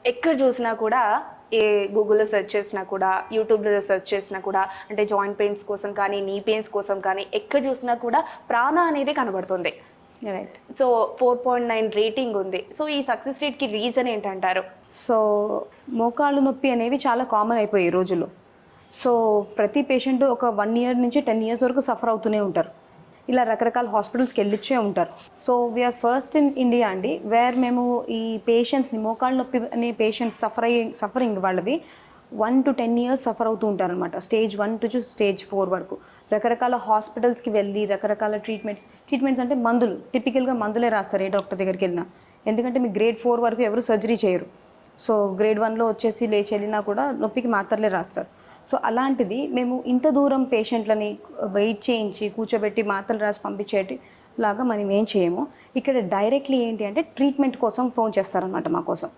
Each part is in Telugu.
ఎక్కడ చూసినా కూడా ఏ గూగుల్లో సెర్చ్ చేసినా కూడా, యూట్యూబ్లో సెర్చ్ చేసినా కూడా, అంటే జాయింట్ పెయిన్స్ కోసం కానీ, నీ పెయిన్స్ కోసం కానీ ఎక్కడ చూసినా కూడా ప్రాణ అనేది కనబడుతుంది. రైట్. సో 4.9 రేటింగ్ ఉంది. సో ఈ సక్సెస్ రేట్కి రీజన్ ఏంటంటారు? సో మోకాళ్ళు నొప్పి అనేవి చాలా కామన్ అయిపోయాయి ఈ రోజుల్లో. సో ప్రతి పేషెంట్ ఒక 1 ఇయర్ నుంచి 10 ఇయర్స్ వరకు సఫర్ అవుతూనే ఉంటారు. ఇలా రకరకాల హాస్పిటల్స్కి వెళ్ళిచ్చే ఉంటారు. So we are first in India అండి వేర్ మేము ఈ పేషెంట్స్ని మోకాళ్ళ నొప్పి అనే పేషెంట్స్ సఫరింగ్ వాళ్ళవి 1 to 10 ఇయర్స్ సఫర్ అవుతూ ఉంటారనమాట. స్టేజ్ 1 to స్టేజ్ 4 వరకు రకరకాల హాస్పిటల్స్కి వెళ్ళి రకరకాల ట్రీట్మెంట్స్ అంటే మందులు, టిపికల్గా మందులే రాస్తారు ఏ డాక్టర్ దగ్గరికి వెళ్ళినా. ఎందుకంటే మీకు గ్రేడ్ 4 వరకు ఎవరు సర్జరీ చేయరు. సో గ్రేడ్ 1లో వచ్చేసి లేచి వెళ్ళినా కూడా నొప్పికి మాత్రలే రాస్తారు. సో అలాంటిది మేము ఇంత దూరం పేషెంట్లని వెయిట్ చేయించి కూర్చోబెట్టి మాత్రలు రాసి పంపించేటి లాగా మనం ఏం చేయము. ఇక్కడ డైరెక్ట్లీ ఏంటి అంటే ట్రీట్మెంట్ కోసం ఫోన్ చేస్తారనమాట మా కోసం.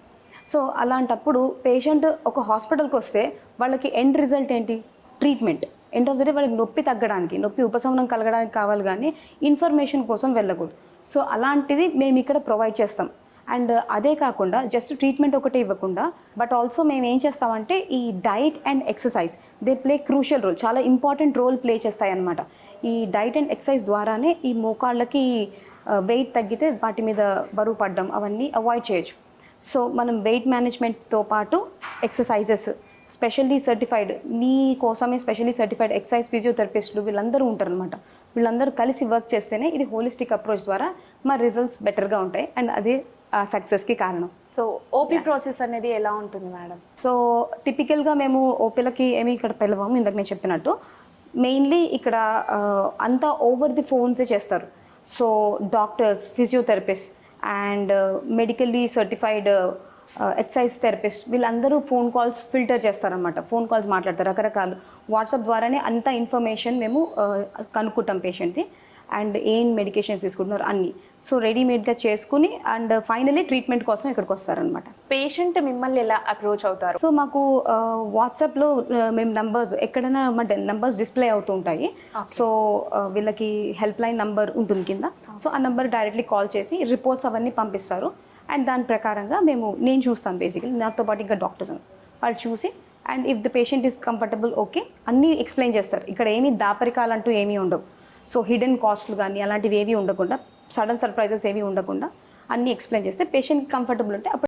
సో అలాంటప్పుడు పేషెంట్ ఒక హాస్పిటల్కి వస్తే వాళ్ళకి ఎండ్ రిజల్ట్ ఏంటి? Treatment. End of the day వాళ్ళకి నొప్పి తగ్గడానికి, నొప్పి ఉపశమనం కలగడానికి కావాలి కానీ ఇన్ఫర్మేషన్ కోసం వెళ్ళకూడదు. సో అలాంటిది మేము ఇక్కడ ప్రొవైడ్ చేస్తాం. అండ్ అదే కాకుండా జస్ట్ ట్రీట్మెంట్ ఒకటే ఇవ్వకుండా బట్ ఆల్సో మేము ఏం చేస్తామంటే ఈ diet and exercise they play crucial role, చాలా ఇంపార్టెంట్ రోల్ ప్లే చేస్తాయి అన్నమాట. ఈ డైట్ అండ్ ఎక్సర్సైజ్ ద్వారానే ఈ మోకాళ్ళకి వెయిట్ తగ్గితే వాటి మీద బరువు పడడం అవన్నీ అవాయిడ్ చేయొచ్చు. సో మనం వెయిట్ మేనేజ్మెంట్తో పాటు ఎక్సర్సైజెస్ స్పెషల్లీ సర్టిఫైడ్, మీ కోసమే స్పెషల్లీ సర్టిఫైడ్ ఎక్సర్సైజ్ ఫిజియోథెరపిస్టులు వీళ్ళందరూ ఉంటారనమాట. వీళ్ళందరూ కలిసి వర్క్ చేస్తేనే ఇది హోలిస్టిక్ అప్రోచ్ ద్వారా మా రిజల్ట్స్ బెటర్గా ఉంటాయి. అండ్ అదే సక్సెస్కి కారణం. సో ఓపీ ప్రాసెస్ అనేది ఎలా ఉంటుంది మేడం? సో టిపికల్గా మేము ఓపీలకి ఏమి ఇక్కడ పిలవము. ఇందాక నేను చెప్పినట్టు మెయిన్లీ ఇక్కడ అంతా ఓవర్ ది ఫోన్సే చేస్తారు. So doctors, physiotherapist and medically certified exercise therapist వీళ్ళందరూ ఫోన్ కాల్స్ ఫిల్టర్ చేస్తారనమాట. ఫోన్ కాల్స్ మాట్లాడతారు రకరకాలు. వాట్సాప్ ద్వారానే అంత ఇన్ఫర్మేషన్ మేము కనుక్కుంటాం పేషెంట్ది అండ్ ఏం మెడికేషన్స్ తీసుకుంటున్నారు అన్నీ. సో రెడీమేడ్గా చేసుకుని అండ్ ఫైనలీ ట్రీట్మెంట్ కోసం ఇక్కడికి వస్తారనమాట. పేషెంట్ మిమ్మల్ని ఎలా అప్రోచ్ అవుతారు? సో మాకు వాట్సాప్లో మేము నంబర్స్ ఎక్కడైనా మా నంబర్స్ డిస్ప్లే అవుతూ ఉంటాయి. సో వీళ్ళకి హెల్ప్ లైన్ నంబర్ ఉంటుంది కింద. సో ఆ నంబర్ డైరెక్ట్లీ కాల్ చేసి రిపోర్ట్స్ అవన్నీ పంపిస్తారు. అండ్ దాని ప్రకారంగా నేను చూస్తాను బేసికలీ, నాతో పాటు ఇంకా డాక్టర్స్ వాళ్ళు చూసి and if the patient is comfortable okay అన్నీ ఎక్స్ప్లెయిన్ చేస్తారు. ఇక్కడ ఏమీ దాపరికాలంటూ ఏమీ ఉండవు. సో హిడెన్ కాస్ట్లు కానీ అలాంటివి ఏవి ఉండకుండా, సడన్ సర్ప్రైజెస్ ఏవి ఉండకుండా అన్నీ ఎక్స్ప్లెయిన్ చేస్తే పేషెంట్ కంఫర్టబుల్ ఉంటే అప్పుడు